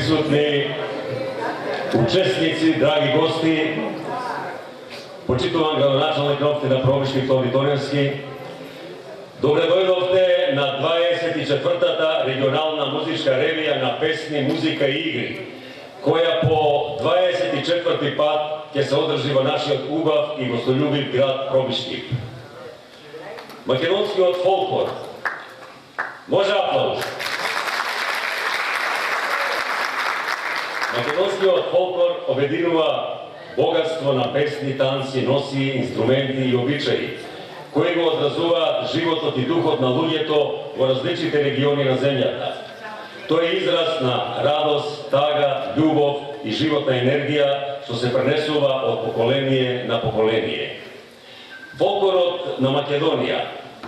присутни учесници, драги гости, почитуван градоначалник на општина Пробишки Тони Тоневски, добре дојдовте на 24-та регионална музичка ревија на песни, музика и игри, која по 24-ти пат ќе се одржи во нашиот убав и гостолюбив град Пробишки. Македонскиот фолклор. Може аплауз. Македонскиот фолклор обединува богатство на песни, танци, носи, инструменти и обичаи, кои го одразуваат животот и духот на луѓето во различните региони на земјата. Тој е израз на радост, тага, љубов и животна енергија што се пренесува од поколение на поколение. Фолклорот на Македонија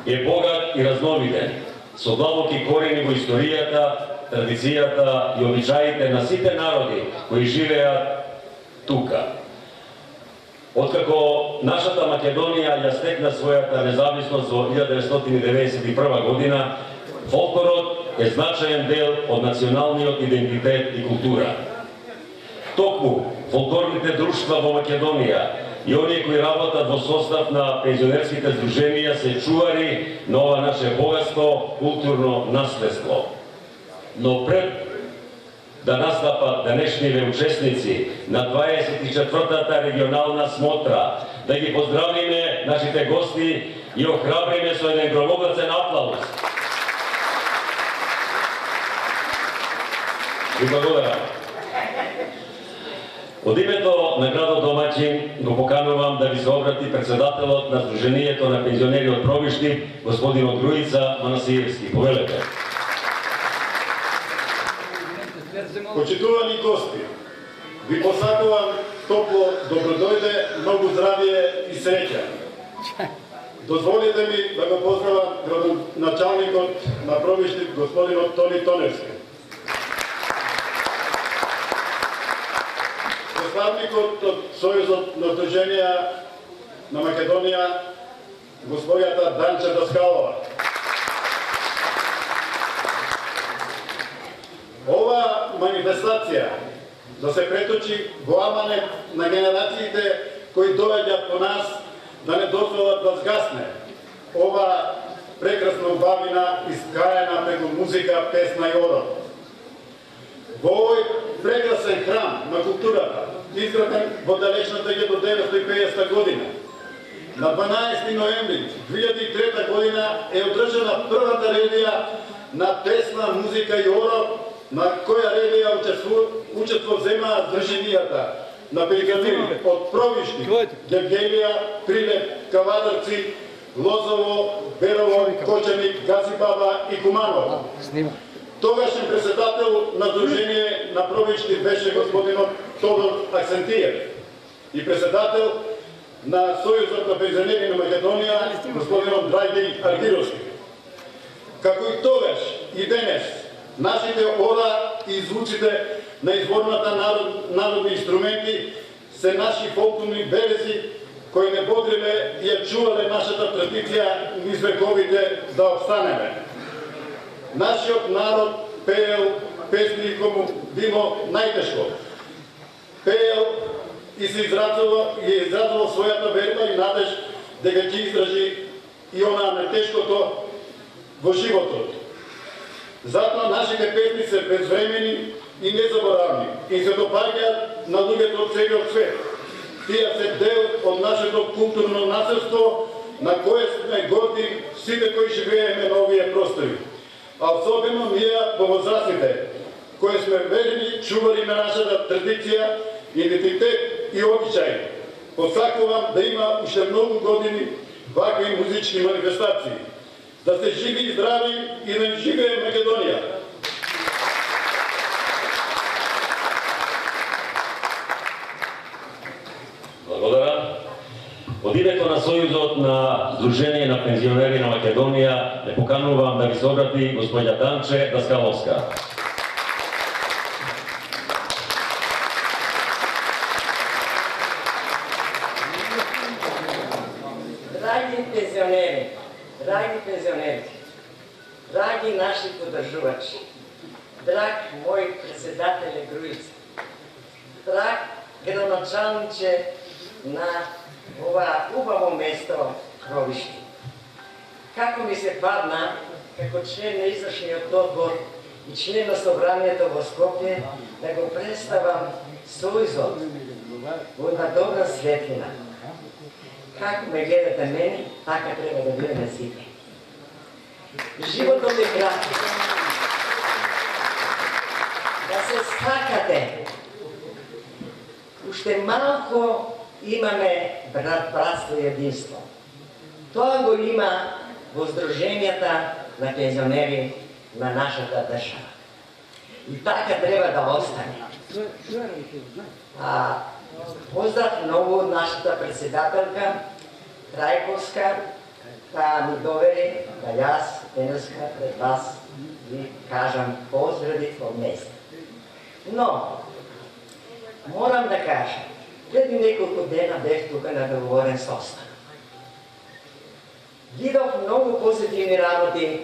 е богат и разновиден, со длабоки корени во историјата, традицијата и обичаите на сите народи кои живеат тука. Откако нашата Македонија ја стекна својата независност во 1991 година, фолклорот е значаен дел од националниот идентитет и култура. Токму фолклорните друштва во Македонија и оние кои работат во состав на пензионерските здруженија се чувари на ова наше богатство, културно наследство. Но пред да настапат денешниве учесници на 24-та регионална смотра, да ги поздравиме нашите гости и охрабриме со еден громогласен аплауз. Ви благодарам. Од името на градот домаќин го поканувам да ви се обрати председателот на Сдруженијето на пензионери од Пробишки, господин Груица Манасиевски. Повелете. Почитувани гости, ви посакувам топло добродојде, многу здравје и среќа. Дозволите ми да го поздравам градоначалникот на Пробишки, господинот Тони Тоневски. Представникот од Сојузот на Сдруженија на Македонија, господјата Данче Даскалова. Ова манифестација да се преточи во аманет на генерациите кои доаѓаат по нас, да не дозволат да згасне ова прекрасна убавина искаена преку музика, песна и одор. Во овој прекрасен храм на културата, изграден во далечната 1950 година, на 12 ноември 2003 година е одржана првата ревија на песна, музика и одор, на која ревија учество земаа здруженијата на пензионери од Пробишки, Гевгелија, Прилеп, Кавадарци, Лозово, Берово, Кочаник, Гацибаба и Куманово. Тогашен председател на Сдружение на Пробишки беше господинот Тодор Аксентиев и председател на Сојузот на пензионери на Македонија господинот Драјдин Аргировски. Како и тогаш и денес, нашите ода и звуците на изворната народни инструменти се наши фолклорни белези кои не бодриле и ја чувале нашата традиција низ вековите да обстанеме. Нашиот народ пеел песни кому било најтешко. Пеел и се изразувал својата верба и надеж дека ќе издржи и она најтешкото во животот. Затоа нашите песни се безвремени и незаборавни и се допаѓаат на луѓето од целиот свет. Тие се дел од нашето културно наследство на кое сме горди сите кои живееме на овие простори. А особено ние повозрастните, кои сме верни чувари на нашата традиција, идентитет и обичаи. Посакувам да има уште многу години вакви музички манифестации. Да се живи и здрави и да живее Македонија. Благодарам. Од името на Сојузот на Сдружение на пензионери на Македонија не поканувам да ви се обрати господја Данче Даскаловска. Драги пензионери, драги наши поддржувачи, драг мој председателе Груица, драг градоначалниче на ова убаво место Пробишти. Како ми се падна, како член на извршниот одбор и член на собранието во Скопје, да го представам Сојузот во една добра светлина. Како ме гледате мене, така треба да гледаме сите. Животот е кратки. Да се сакате. Уште малко имаме братство и единство. Тоа го има во здруженијата на пензионери на нашата држава. И така треба да остане. Поздрав многу од нашата председателка Трајковска, таа ми довери да јас денеска пред вас ви кажам поздрави од места. Но, морам да кажам, преди неколку дена бев тука на договорен состан. Видов многу позитивни работи,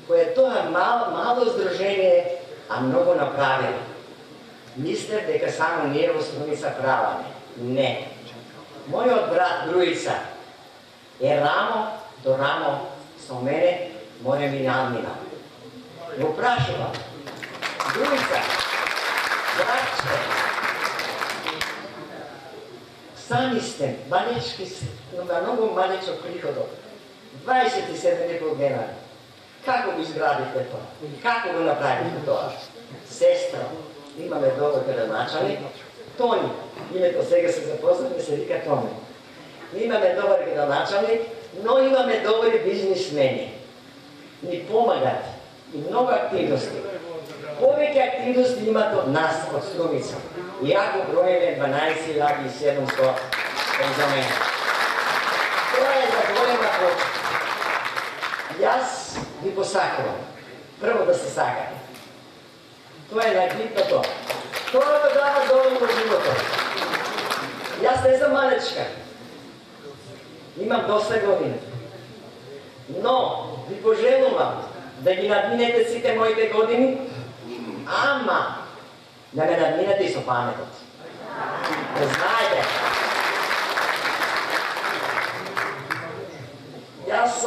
кои тоа мало здружение, а многу направило. Мислев дека само ние во Струмица праваме. Не. Мојот брат Груица е рамо до рамо со мене, море ми надмина. Го прашувам, Груица, братче, сами сте, малечки сте, но на многу малечо приходот. 27 година. Како го изградите тоа? Како го направите тоа? Сестра, имаме добар градоначалник, Тони, името сега се запознаме, се вика Тони. Имаме добар градоначалник, но имаме добри бизнисмени. Ни помагат и многу активности. Повеќе активности имат од нас, од Струмица. Иако бројеме 12.700 пензионери. Тоа е за голема почет. Јас ви посакувам. Прво да се сакате. Тоа е најбитното. Тоа го дава доволно во животот. Јас не сум малечка. Имам доста години. Но ви пожелувам да ги надминете сите моите години, ама да ме надминете и со паметот. Да знаете. Јас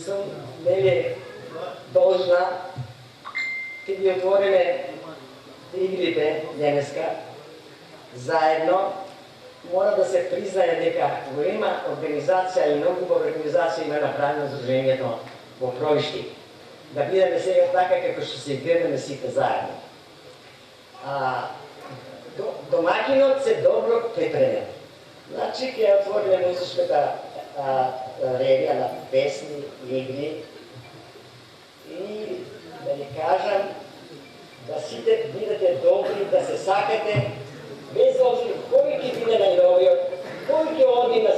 сум должна ќе ги отвориме игрите денеска заедно. Мора да се признае дека голема организација и многу убава организација има направено здружението во Пробишти. Да бидеме сега така како што се гледаме сите заедно. Домакинот се добро припремен. Значи ќе отвориме музичката ревија на песни, игри и да ви кажам да сите бидете добри, да се сакате, без обзир кој ќе биде најновиот, кој ќе оди на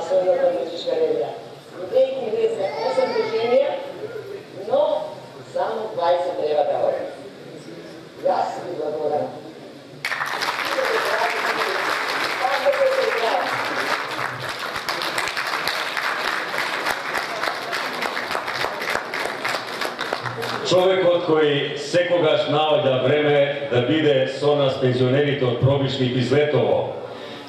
својата музичка ревија. Бидејќи вие се 8 движенија, но само 20 треба да оди. Јас ви благодарам. Човекот кој секогаш наоѓа време да биде со нас пензионерите од Пробишти и Пизлетово.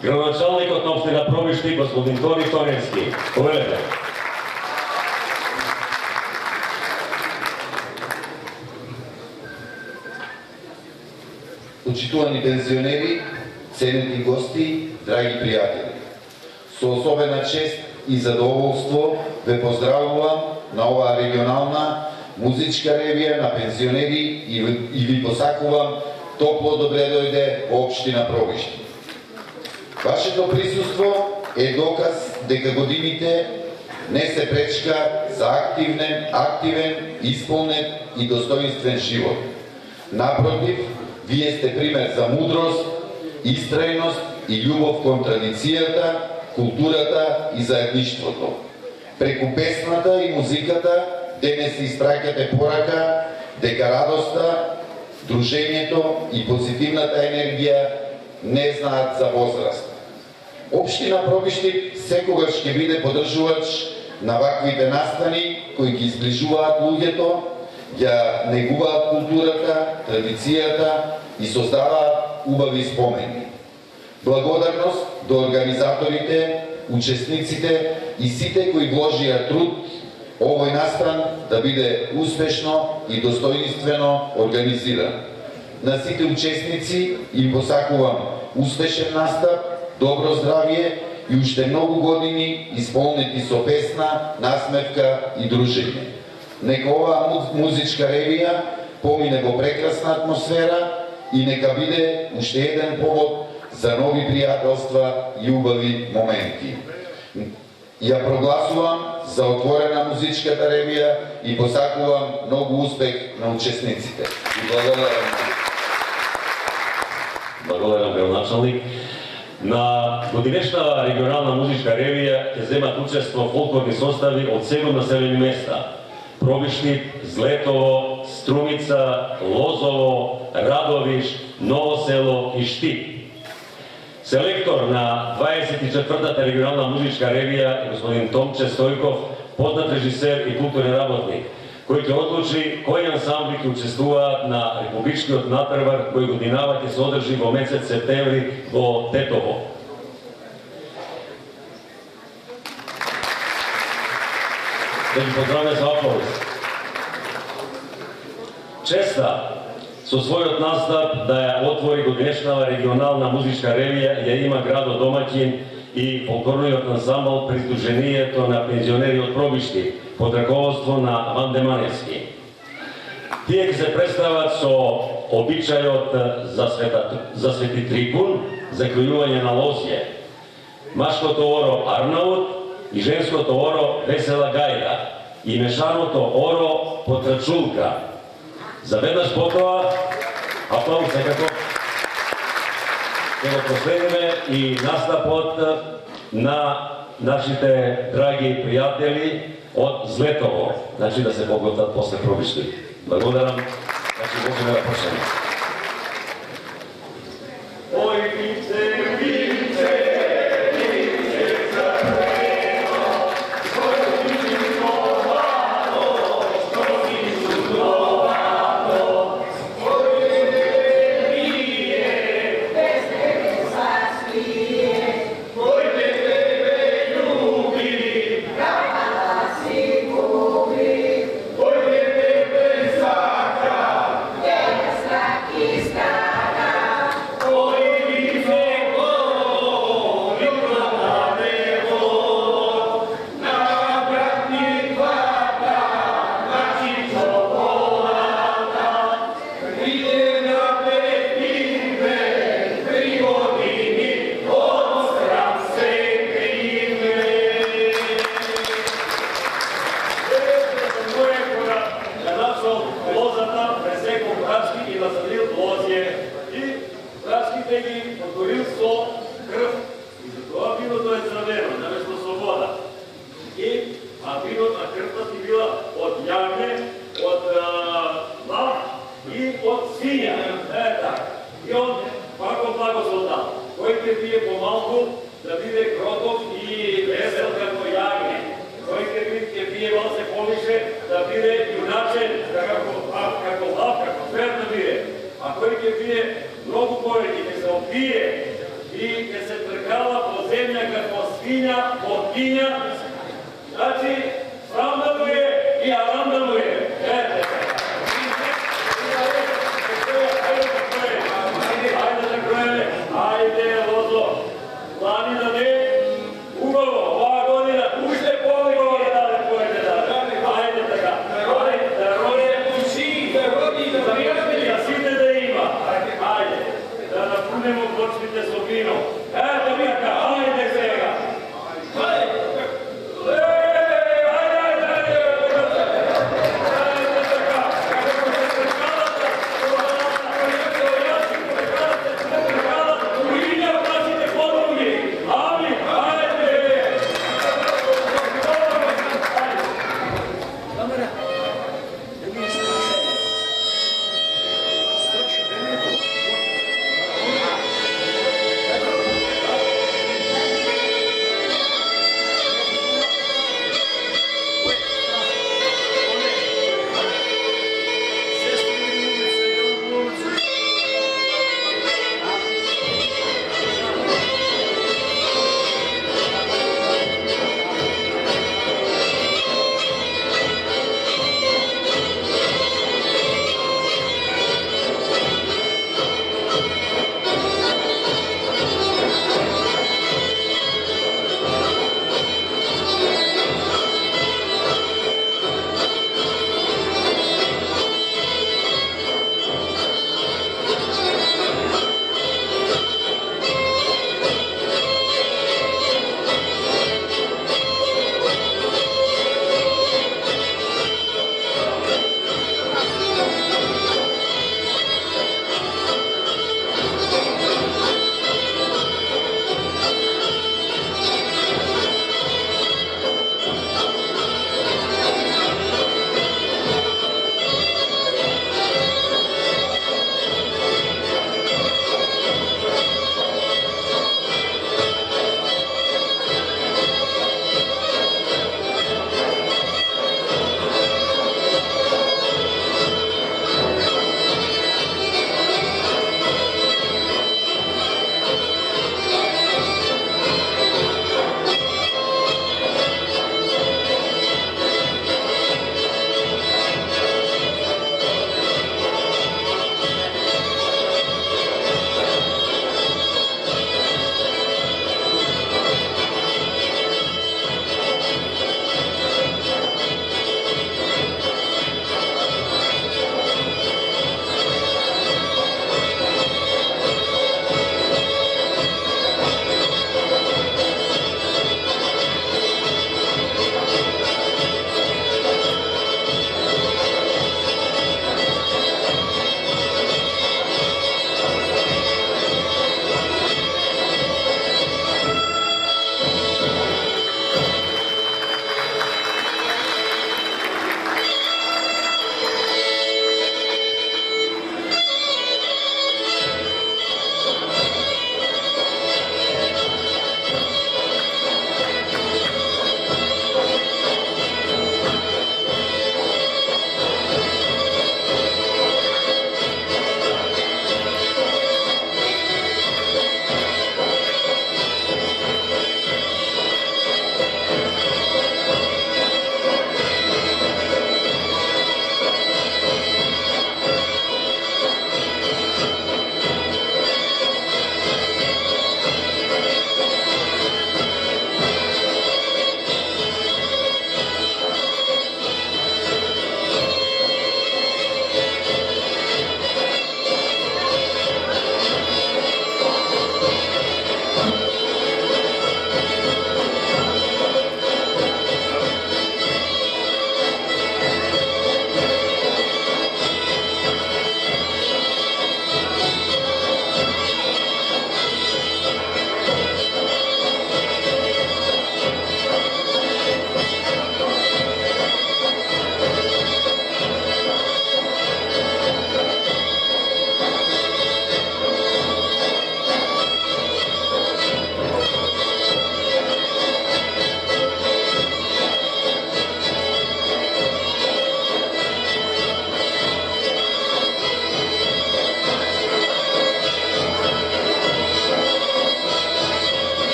Градоначалникот на општина Пробишти, господин Тони Тоневски. Повелете. Почитувани пензионери, ценети гости, драги пријатели. Со особена чест и задоволство ве поздравувам на оваа регионална музичка ревија на пензионери и ви посакувам топло добре дојде во општина Пробишти. Вашето присуство е доказ дека годините не се пречка за активен, исполнет и достоинствен живот. Напротив, вие сте пример за мудрост, истрајност и љубов кон традицијата, културата и заедништвото. Преку песната и музиката денес испраќате порака дека радоста, дружењето и позитивната енергија не знаат за возраст. Општина Пробишти секогаш ќе биде поддржувач на ваквите настани кои ги зближуваат луѓето ја негуваат културата, традицијата и создаваат убави спомени. Благодарност до организаторите, учесниците и сите кои вложија труд овој настан да биде успешно и достоинствено организиран. На сите учесници им посакувам успешен настап, добро здравје и уште многу години исполнети со песна, насмевка и дружење. Нека оваа музичка ревија помине во прекрасна атмосфера и нека биде уште еден повод за нови пријателства и убави моменти. Ја прогласувам за отворена музичката ревија и посакувам многу успех на учесниците. И благодарам. Благодарам, градоначалник. На годинешна регионална музичка ревија ќе земат учество фолклорни состави од 7 населени места: Пробишник, Злетово, Струмица, Лозово, Радовиш, Ново село и Штип. Селектор на 24-та регионална музичка ревија е господин Томче Стојков, познат режисер и културен работник, кој ќе одлучи кои ансамбли ќе учествуваат на републичкиот натпревар кој годинава ќе се одржи во месец септември во Тетово. Да ги поздравя за аплауз. Честа со својот настап да ја отвори годинешнава регионална музичка ревија ја има градот домаќин и фолклорниот ансамбл при Сдруженијето на пензионери од Пробишти под раководство на Ванде Маневски. Тие ќе се представат со обичајот за Свети Трикун, заклjuување на лозје, машкото оро Арнаут и женското оро Весела Гајда и мешаното оро Потрачулка. Заведнаш потоа, аплауз секако, ќе го последиме и настапот на нашите драги пријатели од Злетово. Значи да се подготват после Пробишти. Благодарам. Значи можеме да почнеме. Hey!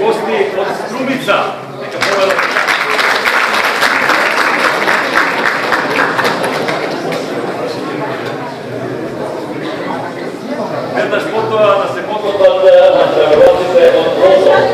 гости од Струмица. Нека поведат. Веднаш потоа да се покопат на тревелаците од Розов.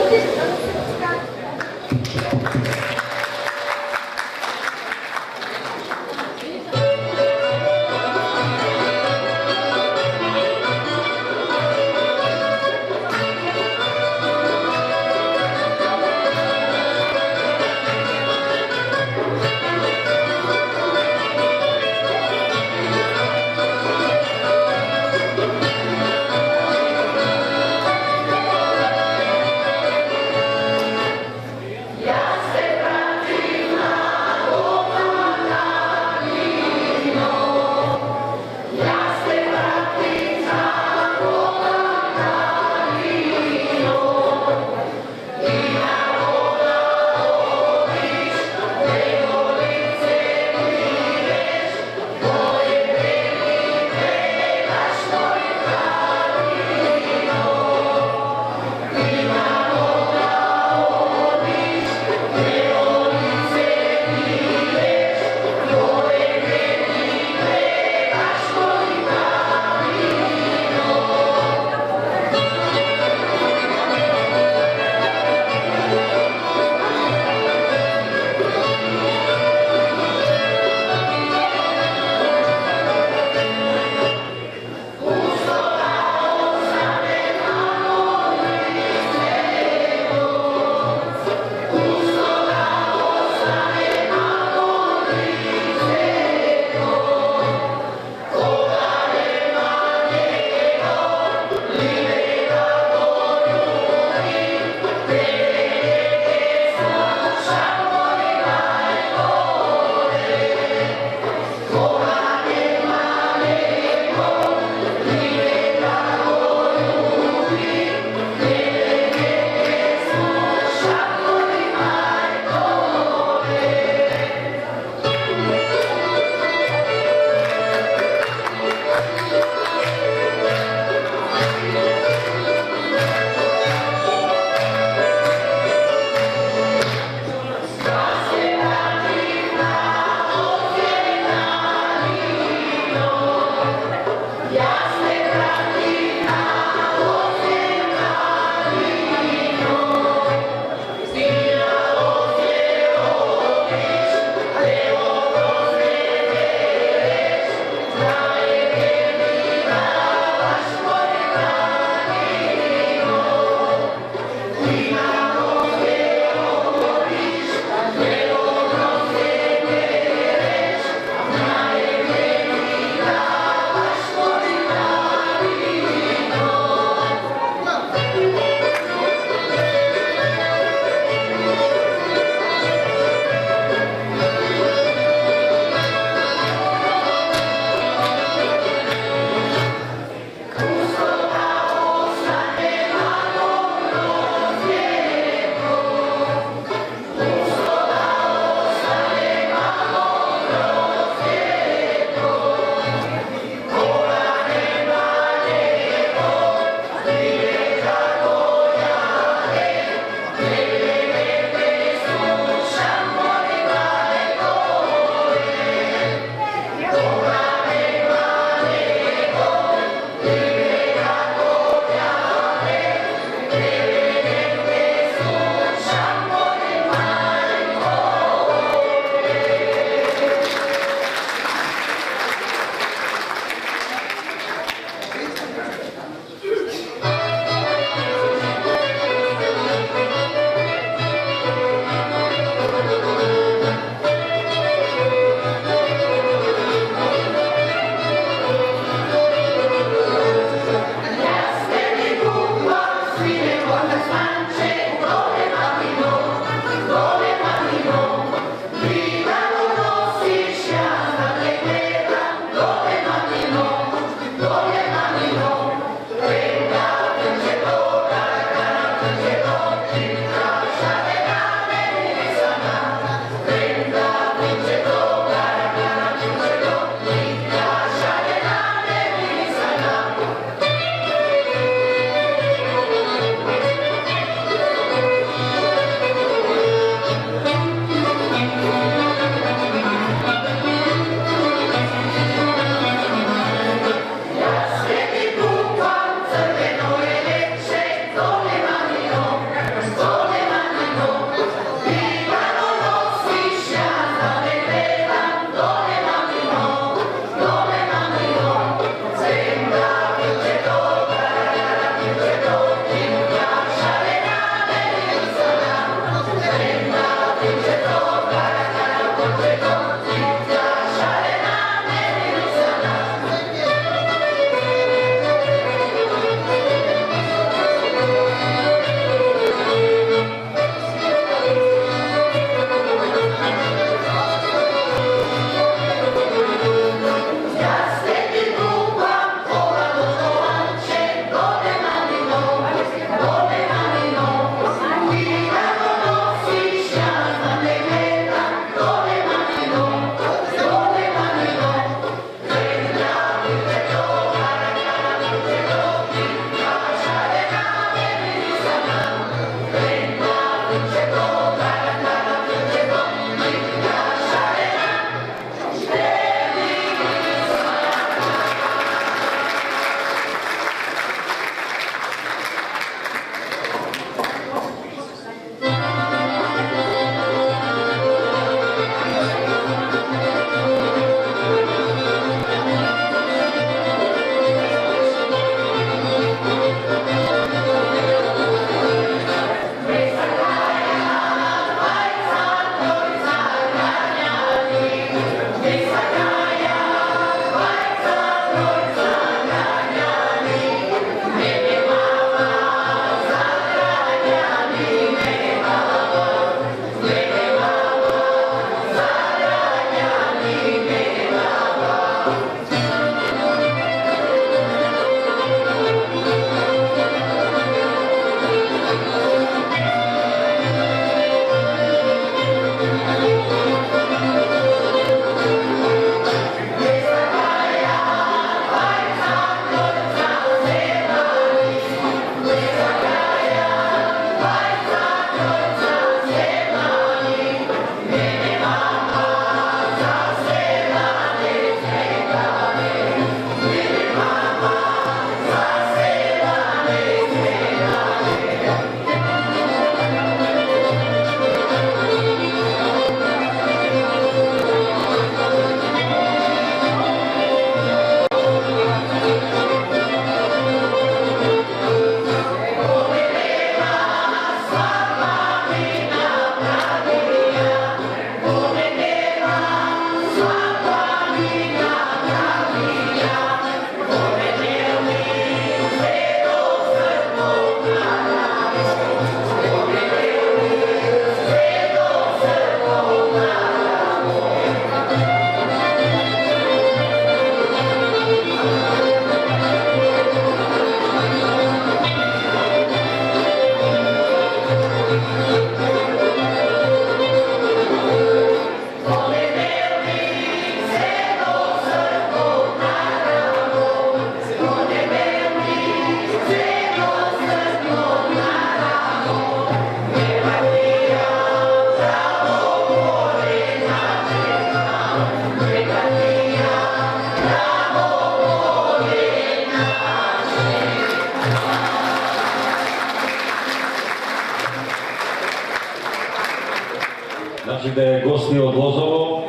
Нашите гости од Лозово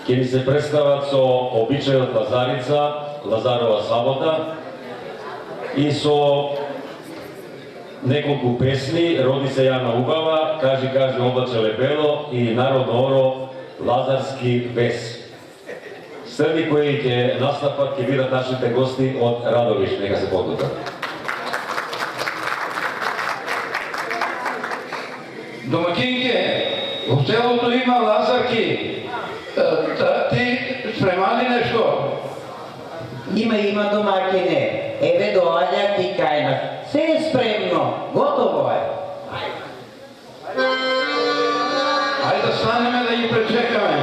ќе ни се представат со обичајот Лазарица, Лазарова сабота и со неколку песни, Роди се Јана убава, Кажи облаче лебело и народно оро Лазарски вес. Сцени кои ќе настапат ќе бидат нашите гости од Радовиш, нека се подготват. Домакинке, во селото има Лазарки. Ти спремали нешто? Има домакине. Еве доаѓа ти кај нас. Се е спремно. Готово е. Ајде да станеме да ги пречекаме.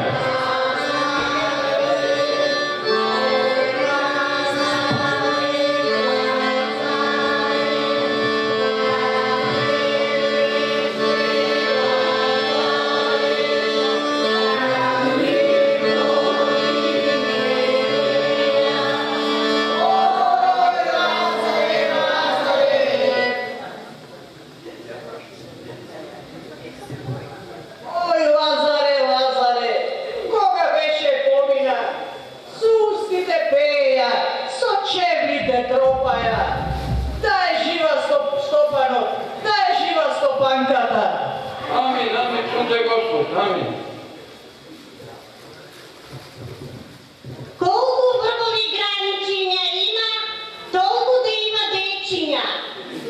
Колку врвови граничиња има, толку да има дечиња.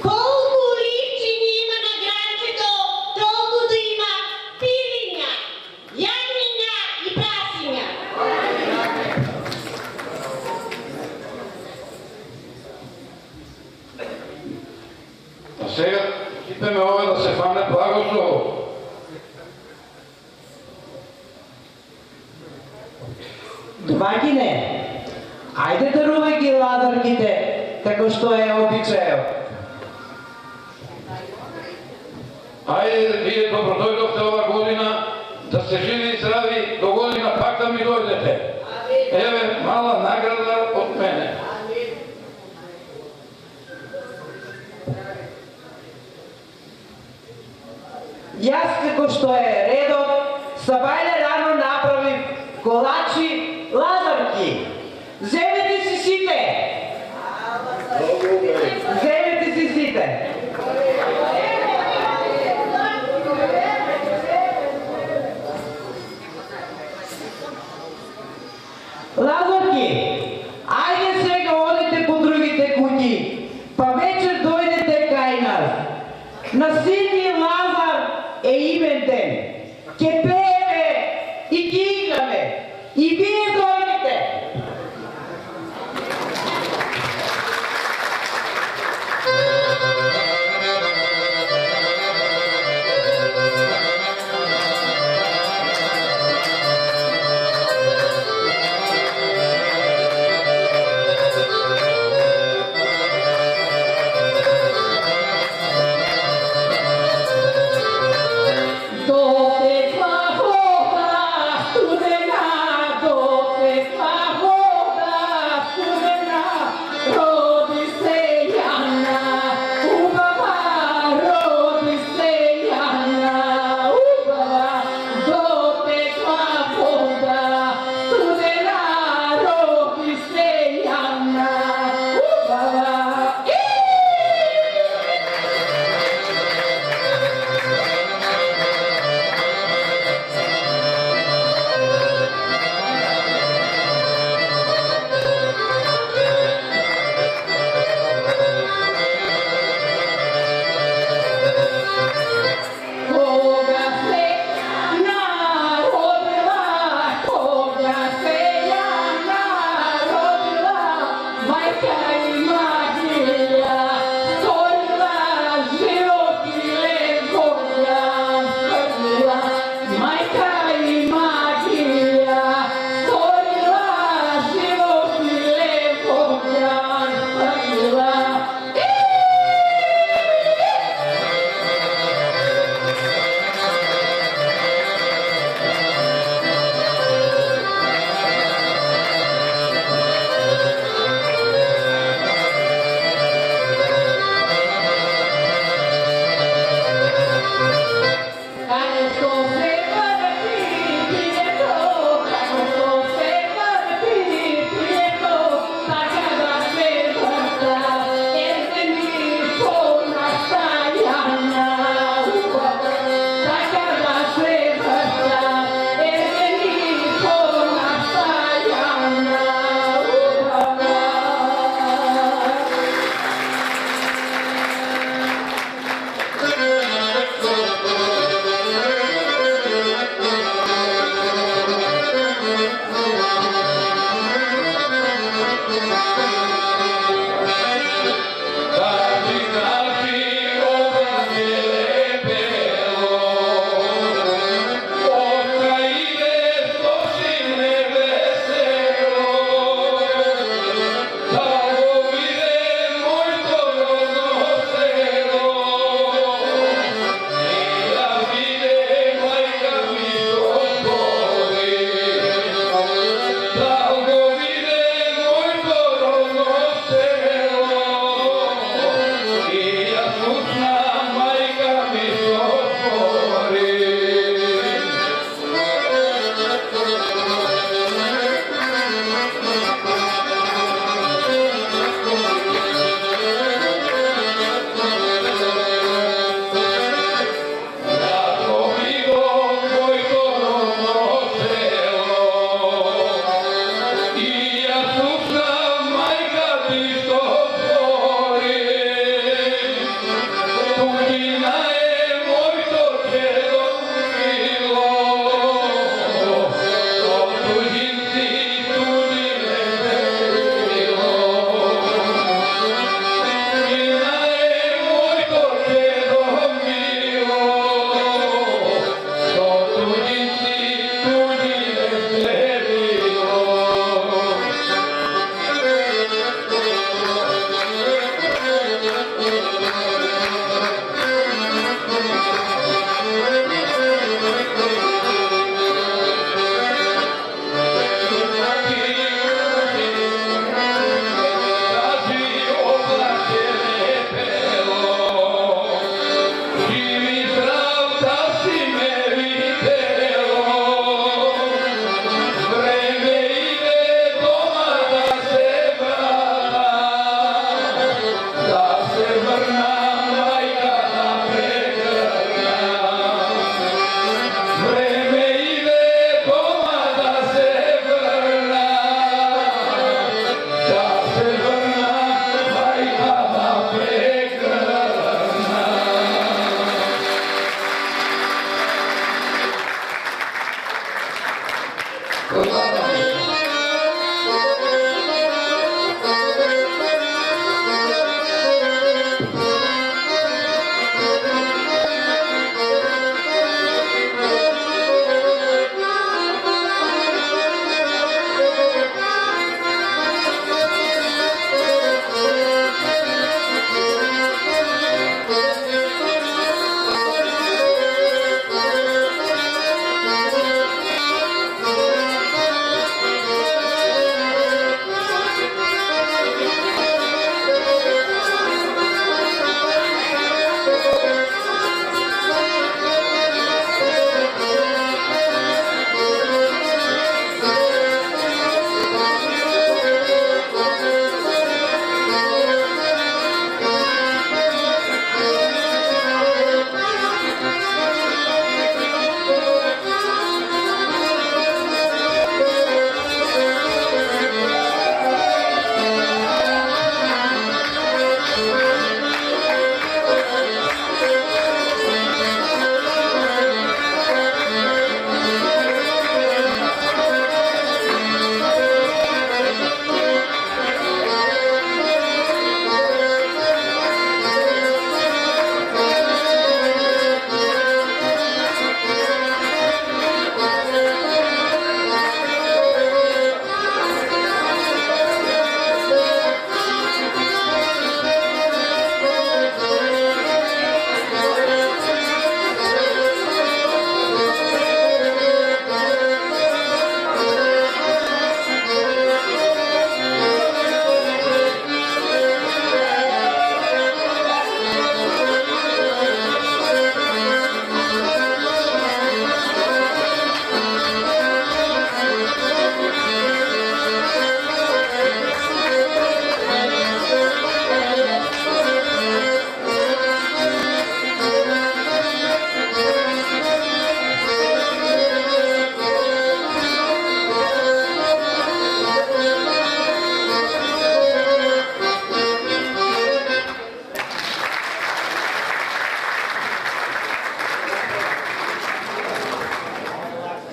Колку ливчиња има на гранчето, толку да има пилиња, јагниња и прасиња. А сега сипеме ова да се фане благослово. Домакине, ајде дарувај ги Лазарките, како што е обичајот. Ајде, вие добродојдовте ова година, да сте живи и здрави, до година пак да ми дојдете. Еве, мала награда од мене. Јас како што е редот, сабајле рано направив колачи Лазарки. Земете си сите! Земете си сите! Лазарки, ајде сега одите по другите куќи, па вечер дојдете кај нас. На сини Лазар е имен ден. Ке пееме и ги играме. И вие дојдете. Thank you.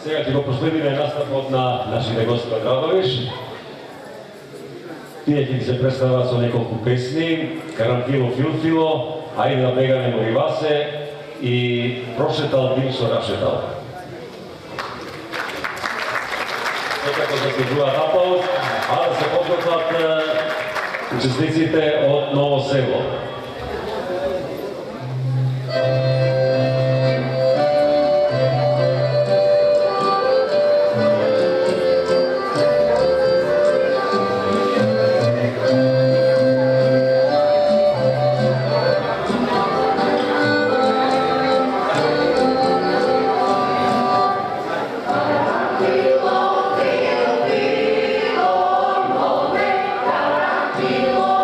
Сега ќе го последиме наставот на нашите гости од Радовиш. Тие ќе се представат со неколку песни, Карантило Филфило, Ајде да бегаме Моривасе и Прошетал дим со Рашетал. Секако заслужуваат аплауз, а да се подготват учесниците од Ново село. Filo,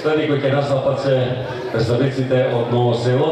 представи кои ќе настапат се представниците од Ново село.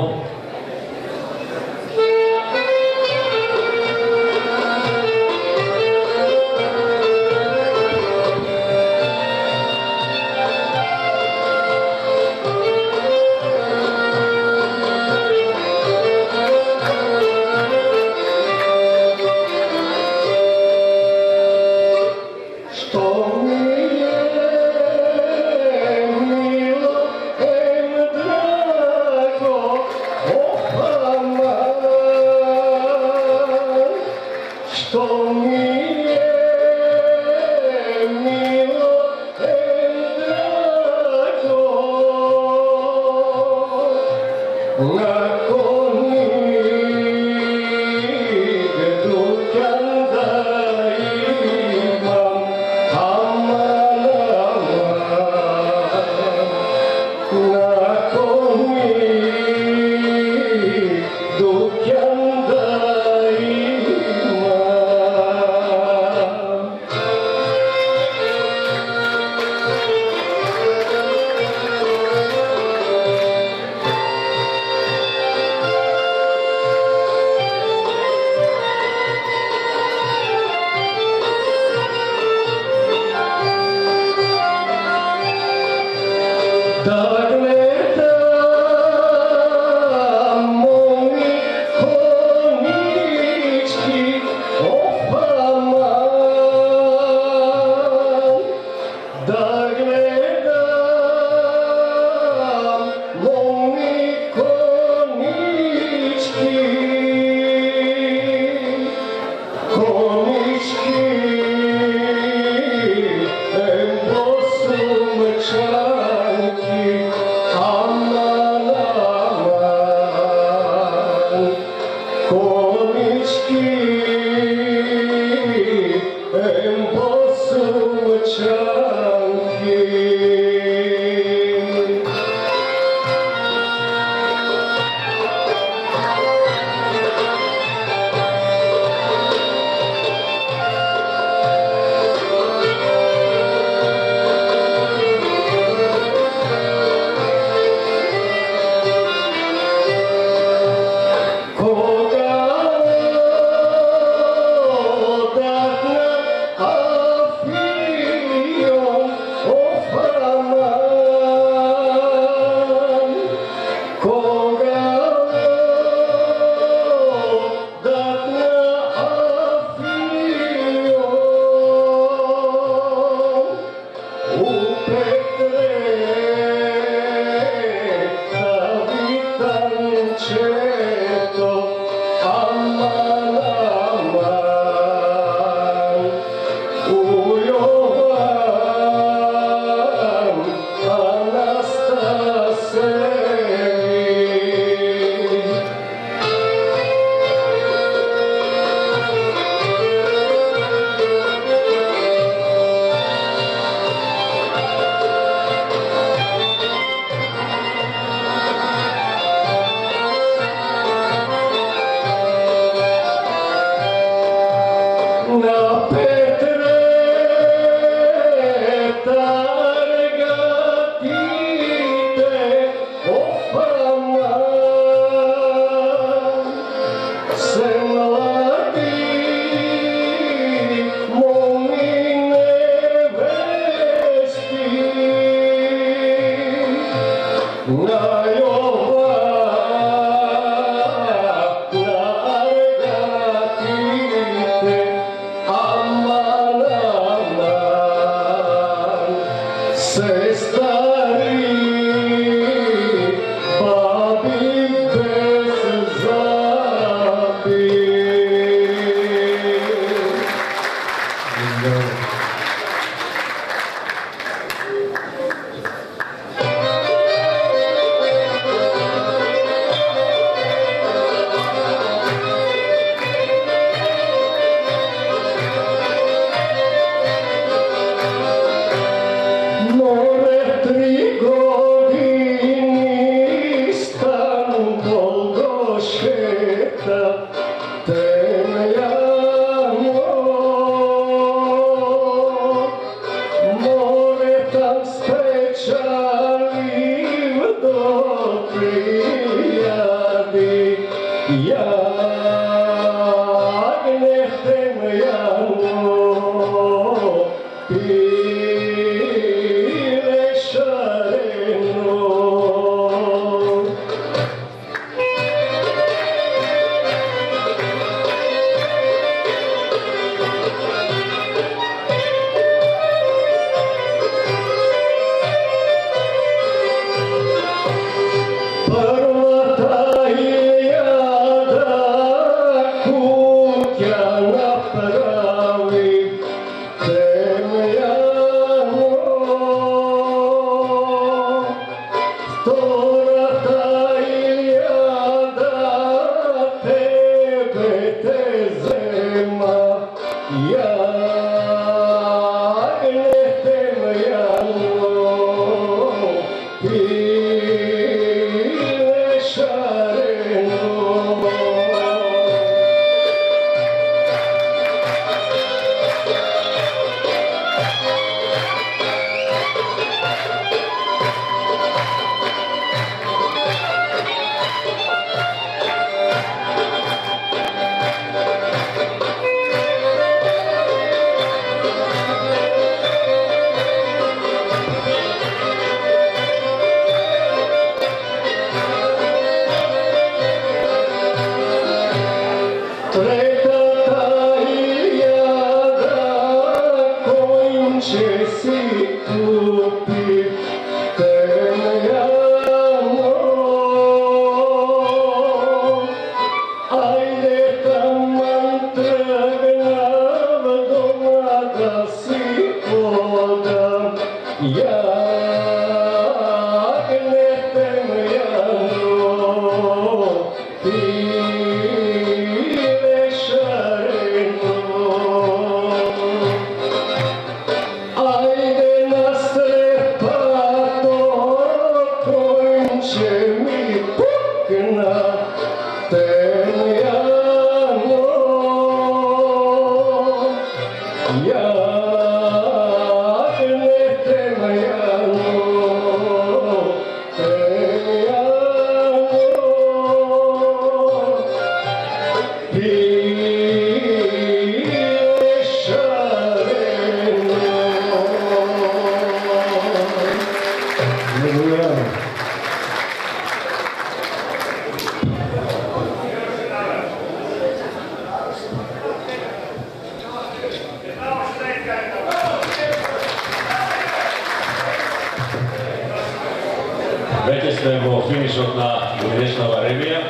Веќе сме во финишот на годинешнава ревија.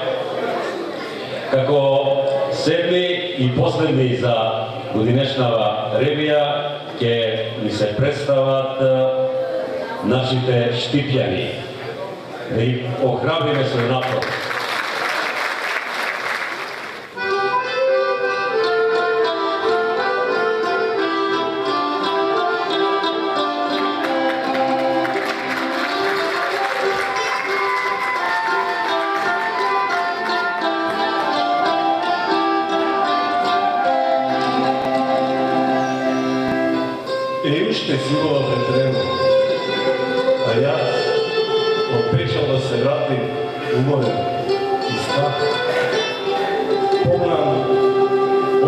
Како седми и последни за годинешнава ревија ќе ни се представат нашите штипјани. Да ги охрабриме со напор. Уште сигурно ветрено, а јас обечал да се вратим уморен и стар. Помнам,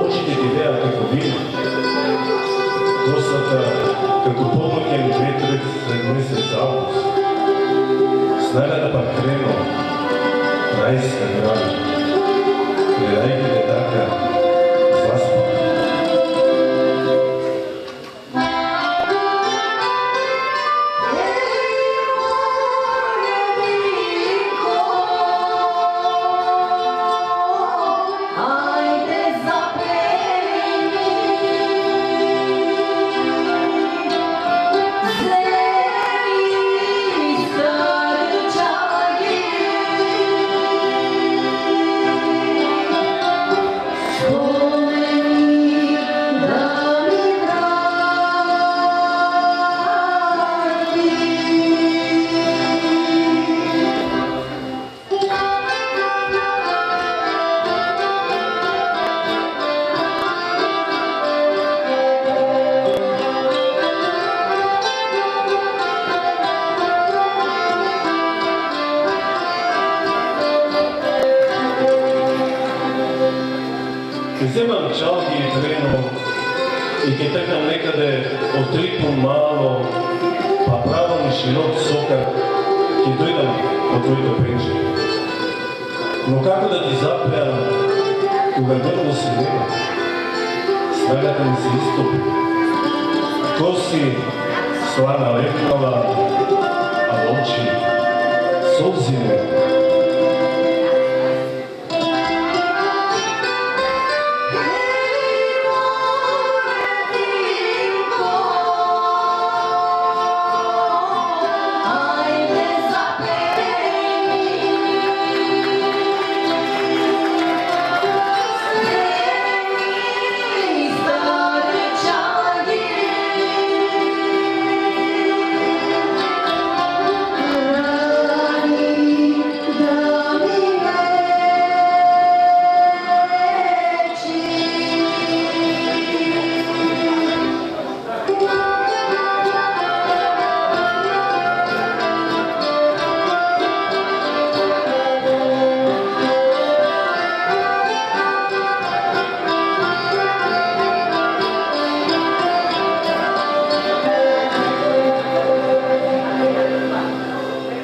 очите ти беа како вина, косата како помоќен ветрец сред месец август. Снагата пак крено, рајска града, гледајќи те така заспа. Ке земам чалги и трено и ке тркам некаде од ритм мало, па право ни широк сокар, ке дојдам од твоите пренче. Но како да ти запреам, кога горно си нема, снагата ми се истопи. Коси слана лепнала, а очи солзи нема.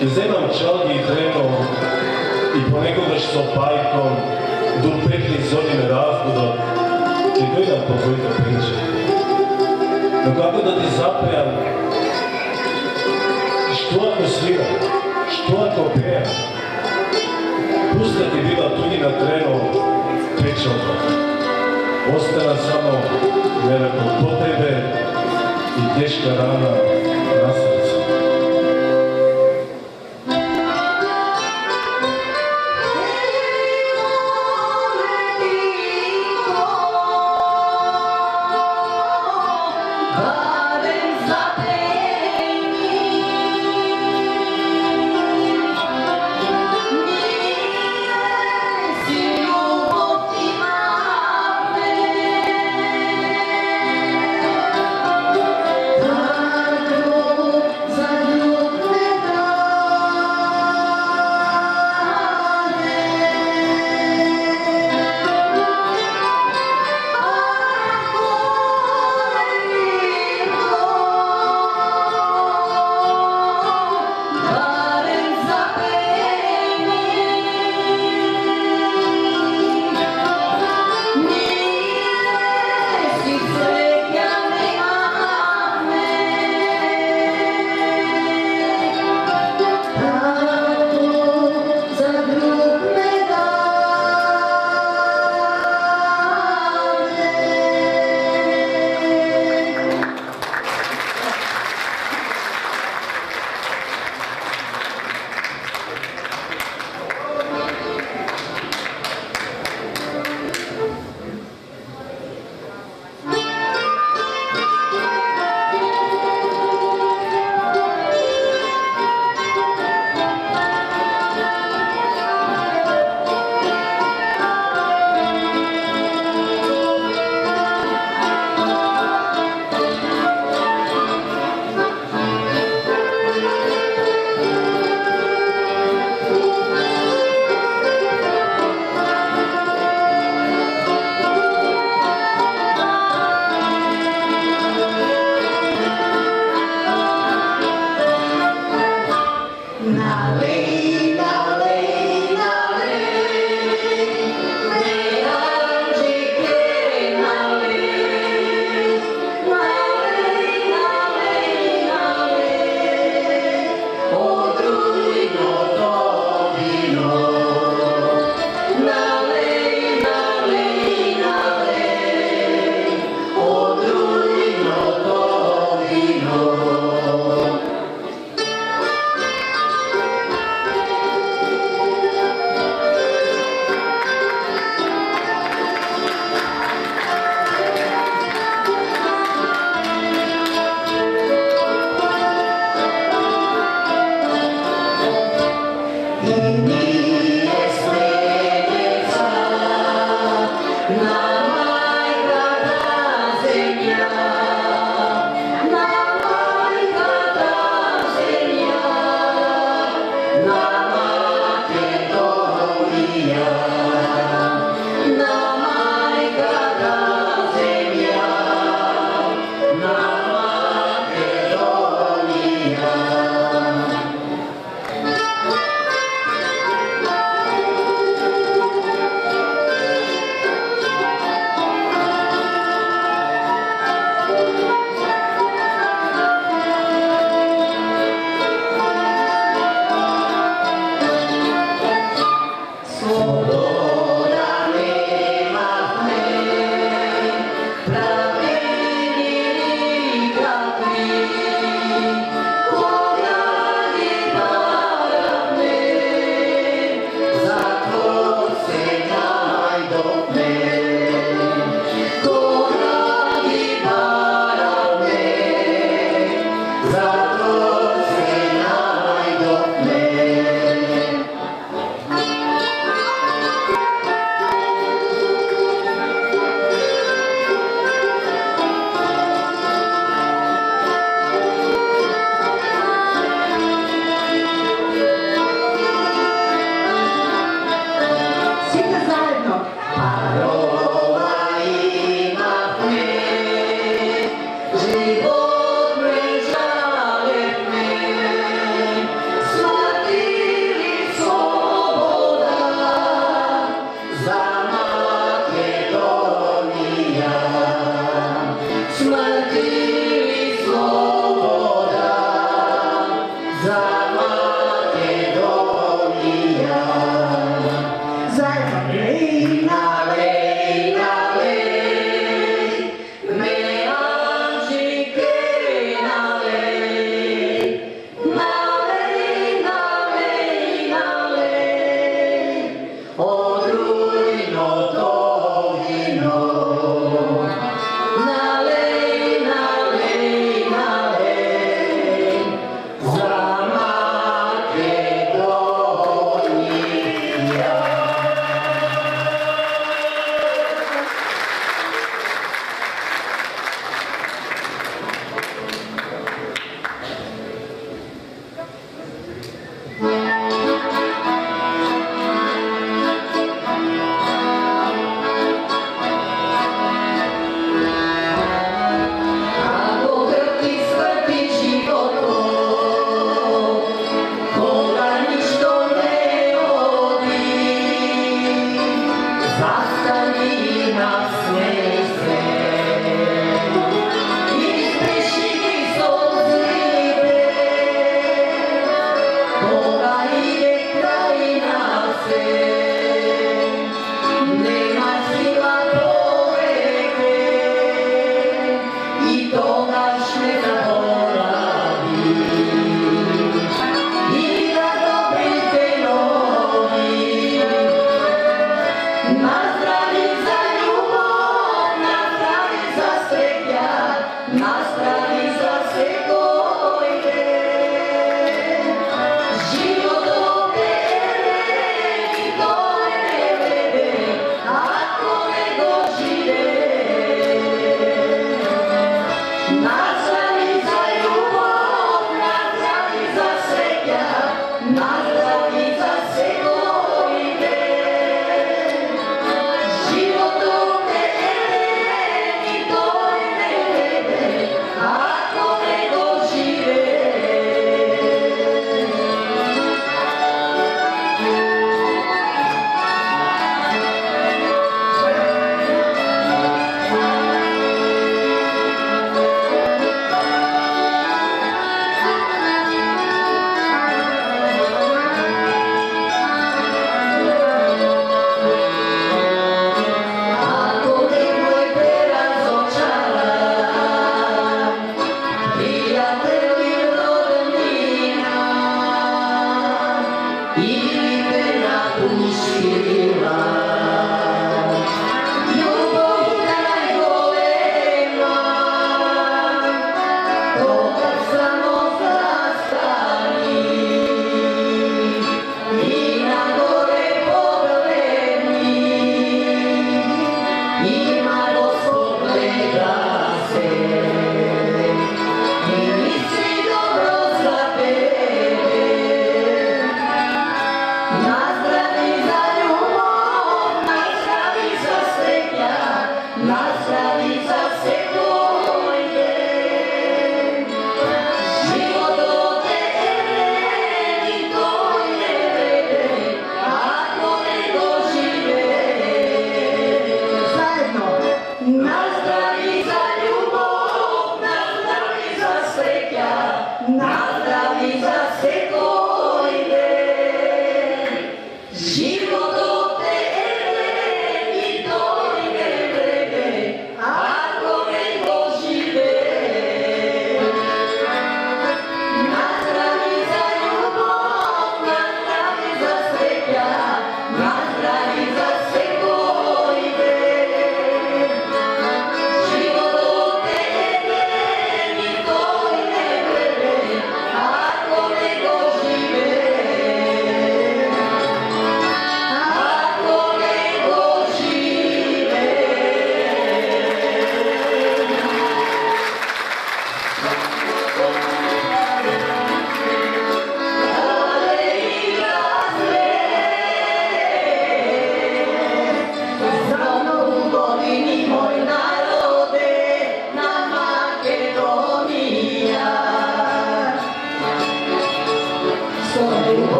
Ке земам чалги и трено и понекогаш со пајком дур петли зориме разбудот, ке дојдам по твоите пренче. Но како да ти запреам, што ако свирам, што ако пеам, пуста ти била туѓи на трено печалба. Остана само меракот по тебе и тешка рана на срце.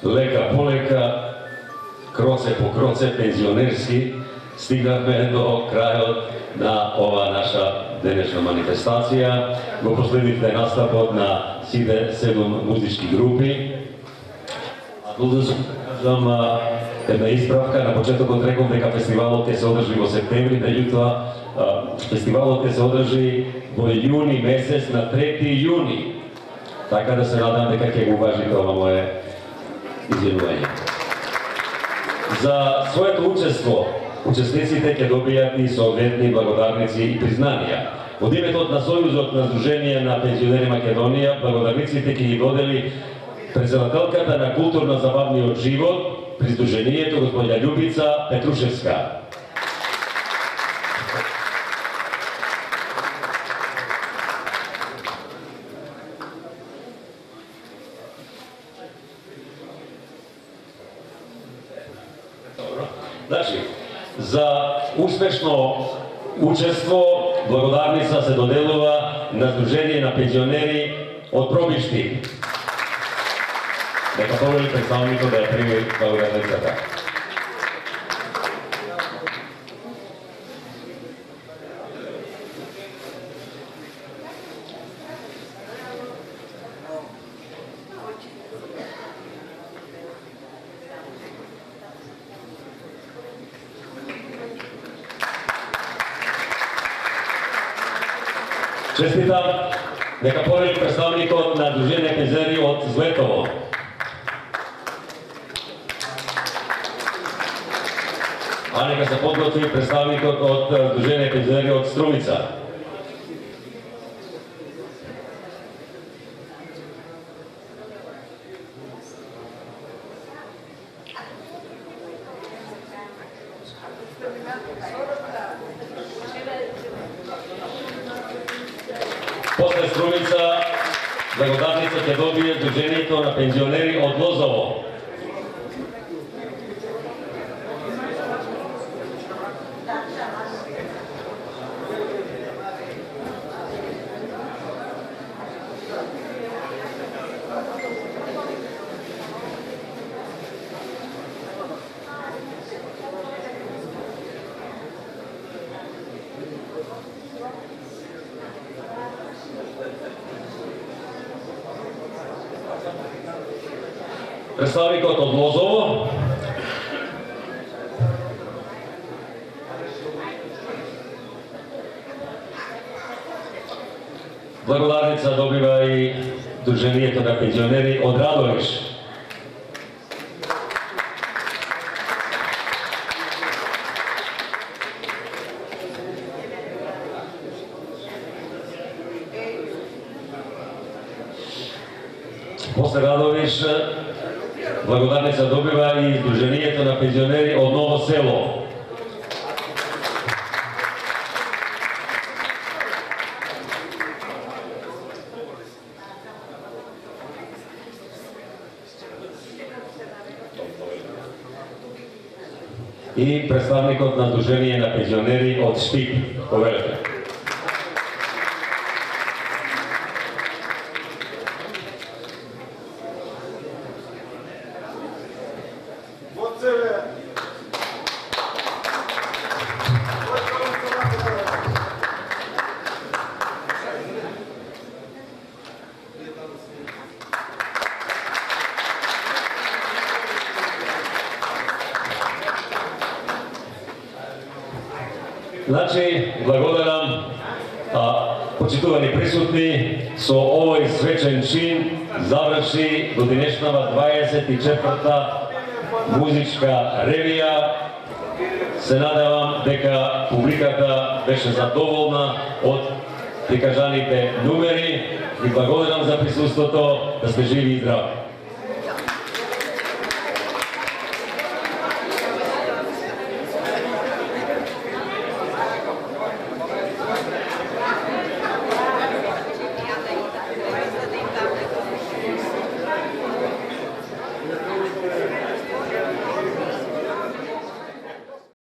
Лека полека, кроце по кроце, пензионерски, стигнахме до крајот на ова наша денешна манифестација. Го последивте настапот на сите 7 музички групи. Должен кажам една исправка. На почетокот реков дека фестивалот ќе се одржи во септември, меѓутоа фестивалот ќе се одржи во јуни месец, на 3 јуни. Така да се надам дека ќе го уважите ова мое изјавување. За своето учество, учесниците ќе добијат и соодветни благодарници и признанија. Од името на Сојузот на Сдружение на пензионери Македонија, благодарниците ќе ги додели председателката на културно-забавниот живот при Сдруженијето, господја Љубица Петрушевска. Значи, за успешно учество благодарница се доделува на Сдружение на пензионери од Пробишти. Нека повели представникот да ја прими благодарницата. Честитам, нека повели представникот на Сдружение пензионери од Злетово. А нека се подготви представникот од Сдружение пензионери од Струмица. После Струмица, благодарница ќе добие Сдружението на пензионери од Лозово. Представникот од Лозово. Благодарница добива и Сдружението на пензионери од Радовиш. После Радовиш благодарница добива и Сдружението на пензионери од Ново село. И представникот на Сдружение на пензионери од Штип. Повелете. Значи, благодарам почитувани присутни, со овој свечен чин заврши до денешнава 24-та музичка ревија. Се надевам дека публиката беше задоволна од прикажаните numери и благодарам за присуството, да сте живи и здрави.